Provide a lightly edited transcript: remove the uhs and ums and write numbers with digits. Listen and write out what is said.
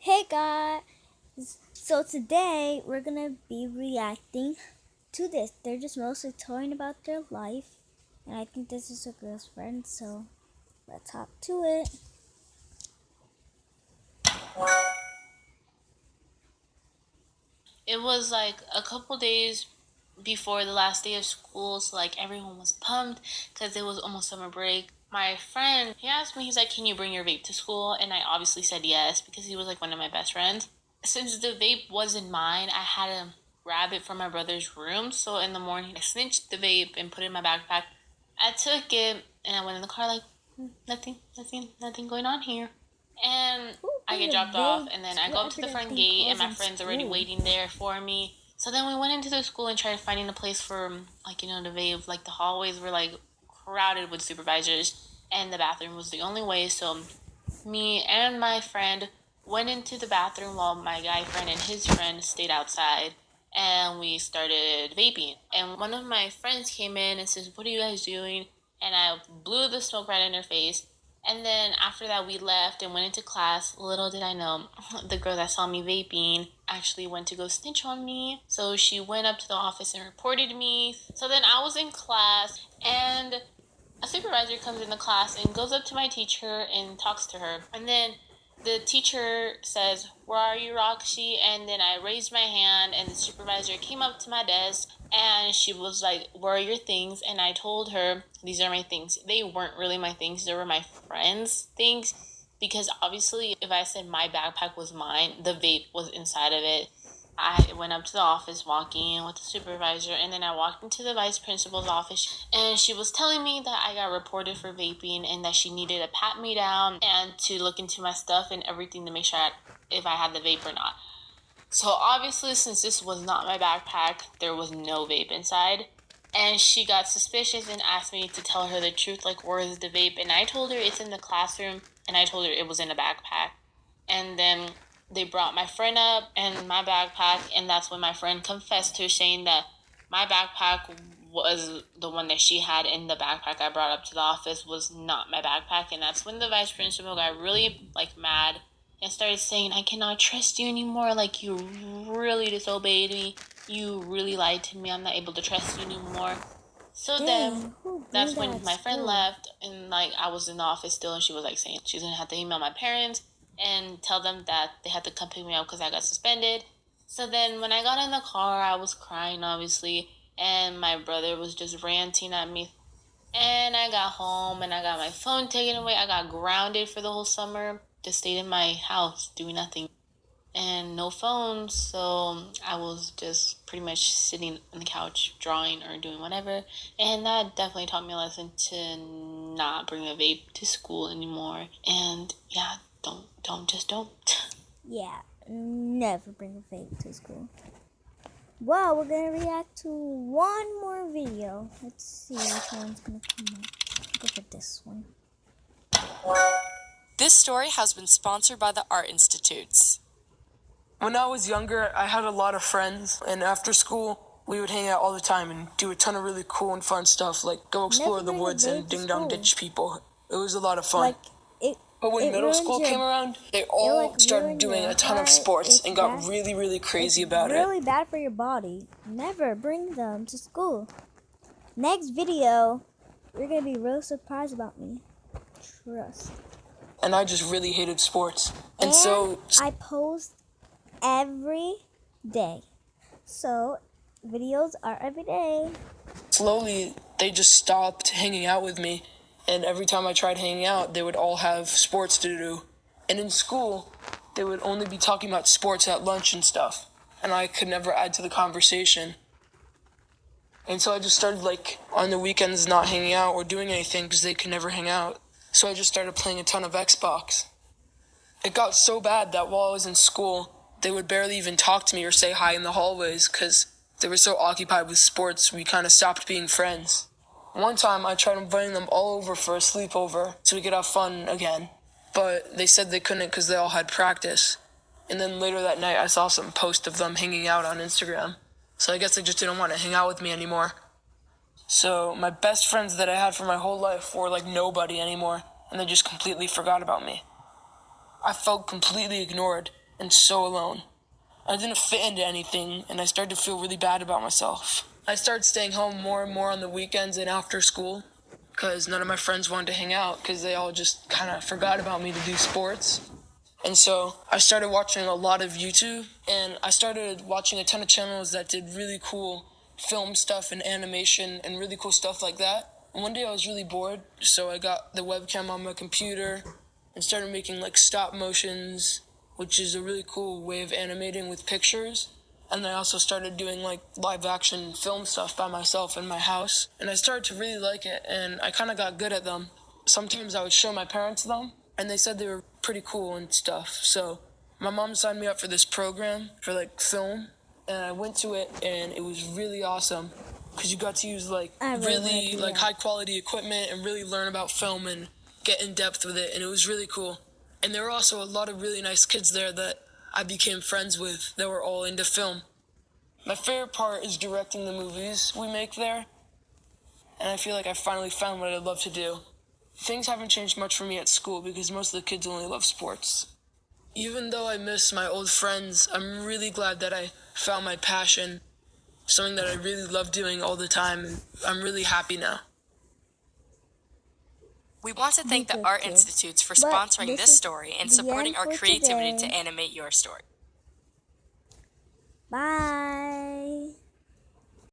Hey guys! So today we're gonna be reacting to this. They're just mostly talking about their life, and I think this is a girl's friend, so let's hop to it. It was like a couple days before the last day of school, so like everyone was pumped because it was almost summer break. My friend, he asked me, he's like, can you bring your vape to school? And I obviously said yes because he was like one of my best friends. Since the vape wasn't mine, I had to grab it from my brother's room. So in the morning, I snitched the vape and put it in my backpack. I took it and I went in the car like, nothing going on here. And I get dropped off, and then I go up to the front gate, and my friend's already waiting there for me. So then we went into the school and tried finding a place for, the vape. Like, the hallways were, crowded with supervisors, and the bathroom was the only way. So me and my friend went into the bathroom while my guy friend and his friend stayed outside, and we started vaping. And one of my friends came in and says, what are you guys doing? And I blew the smoke right in her face. And then after that, we left and went into class. Little did I know, the girl that saw me vaping actually went to go snitch on me. So she went up to the office and reported me. So then I was in class, and a supervisor comes in the class and goes up to my teacher and talks to her. And then the teacher says, where are you, Roxy? And then I raised my hand, and the supervisor came up to my desk, and she was like, where are your things? And I told her, these are my things. They weren't really my things. They were my friends' things. Because obviously, if I said my backpack was mine, the vape was inside of it. I went up to the office walking with the supervisor, and then I walked into the vice principal's office, and she was telling me that I got reported for vaping and that she needed to pat me down and to look into my stuff and everything to make sure if I had the vape or not. So obviously, since this was not my backpack, there was no vape inside. And she got suspicious and asked me to tell her the truth, like, where is the vape? And I told her it's in the classroom, and I told her it was in a backpack. And then they brought my friend up and my backpack, and that's when my friend confessed to saying that my backpack was the one that she had in the backpack I brought up to the office was not my backpack. And that's when the vice principal got really mad and started saying, I cannot trust you anymore. Like, you really disobeyed me. You really lied to me. I'm not able to trust you anymore. So then that's when my friend left, and I was in the office still, and she was saying she's gonna have to email my parents and tell them that they had to come pick me up because I got suspended. So then when I got in the car, I was crying obviously, and my brother was just ranting at me. And I got home and I got my phone taken away. I got grounded for the whole summer. Just stayed in my house doing nothing and no phone. So I was just pretty much sitting on the couch drawing or doing whatever. And that definitely taught me a lesson to not bring a vape to school anymore. And yeah, don't. Yeah, never bring a vape to school. Well, we're gonna react to one more video. Let's see which one's gonna come up. I'll go for this one. This story has been sponsored by the Art Institutes. When I was younger, I had a lot of friends, and after school, we would hang out all the time and do a ton of really cool and fun stuff, like go explore the woods and ding dong ditch people. It was a lot of fun. But when middle school came around, they all started doing a ton of sports and got really, really crazy about it. It's really bad for your body. Never bring them to school. Next video, you're gonna be real surprised about me. Trust. And I just really hated sports. And so I post every day. So videos are every day. Slowly, they just stopped hanging out with me. And every time I tried hanging out, they would all have sports to do. And in school, they would only be talking about sports at lunch and stuff. And I could never add to the conversation. And so I just started, on the weekends not hanging out or doing anything because they could never hang out. So I just started playing a ton of Xbox. It got so bad that while I was in school, they would barely even talk to me or say hi in the hallways because they were so occupied with sports, we kind of stopped being friends. One time, I tried inviting them all over for a sleepover so we could have fun again. But they said they couldn't because they all had practice. And then later that night, I saw some post of them hanging out on Instagram. So I guess they just didn't want to hang out with me anymore. So my best friends that I had for my whole life were nobody anymore, and they just completely forgot about me. I felt completely ignored, and so alone. I didn't fit into anything, and I started to feel really bad about myself. I started staying home more and more on the weekends and after school because none of my friends wanted to hang out because they all just kind of forgot about me to do sports. And so I started watching a lot of YouTube, and I started watching a ton of channels that did really cool film stuff and animation and really cool stuff like that. And one day I was really bored, so I got the webcam on my computer and started making like stop motions, which is a really cool way of animating with pictures. And I also started doing like live action film stuff by myself in my house. And I started to really like it, and I kind of got good at them. Sometimes I would show my parents them, and they said they were pretty cool and stuff. So my mom signed me up for this program for like film, and I went to it, and it was really awesome because you got to use like really like high quality equipment and really learn about film and get in depth with it, and it was really cool. And there were also a lot of really nice kids there that I became friends with that were all into film. My favorite part is directing the movies we make there, and I feel like I finally found what I love to do. Things haven't changed much for me at school because most of the kids only love sports. Even though I miss my old friends, I'm really glad that I found my passion, something that I really love doing all the time, and I'm really happy now. We want to thank the Art Institutes for sponsoring this story and supporting our creativity to animate your story. Bye.